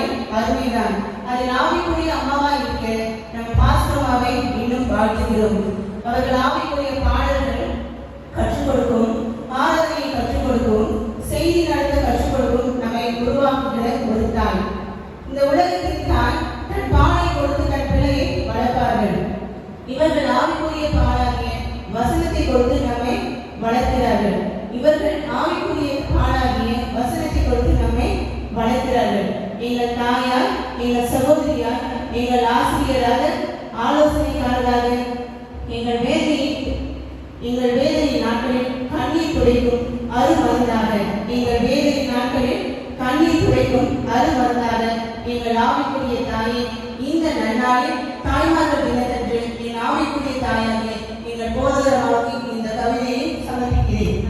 உண்மைதானே? அருமைதான். அதில் ஆவிக்குரிய அம்மாவா இருக்க நம்ம பாஸ்டர்மாவை இன்னும் வாழ்த்துகிறோம். அவர்கள் ஆவிக்குரிய பாடல்கள் கற்றுக் கொடுக்கும், ஆராதனையை கற்றுக் கொடுக்கும், செய்தி நடத்த கற்றுக் கொடுக்கும் நம்மை உருவாக்குகிற ஒரு தாய். இந்த உலகத்தின் தாய் தன் பாலை கொடுத்து தன் பிள்ளையை வளர்ப்பார்கள். இவர்கள் ஆவிக்குரிய பாலாகிய வசனத்தை கொடுத்து நம்மை வளர்க்கிறார்கள். இவர்கள் ஆவிக்குரிய பாலாகிய வசனத்தை கொடுத்து நம்மை வளர்க்கிறார்கள். எங்கள் தாயார், எங்கள் சகோதரியார், எங்கள் ஆசிரியராக, ஆலோசனைக்காரராக, எங்கள் வேதனை நாட்களில் கண்ணீர் துடைக்கும் அருமருந்தாக, எங்கள் வேதனை நாட்களில் கண்ணீர் துடைக்கும் அருமருந்தாக எங்கள் ஆவிக்குரிய தாயே, இந்த நன்னாளில் தாய்மார்கள் தினத்தன்று என் ஆவிக்குரிய தாயாகிய எங்கள் போதகராவுக்கு இந்த கவிதையை சமர்ப்பிக்கிறேன்.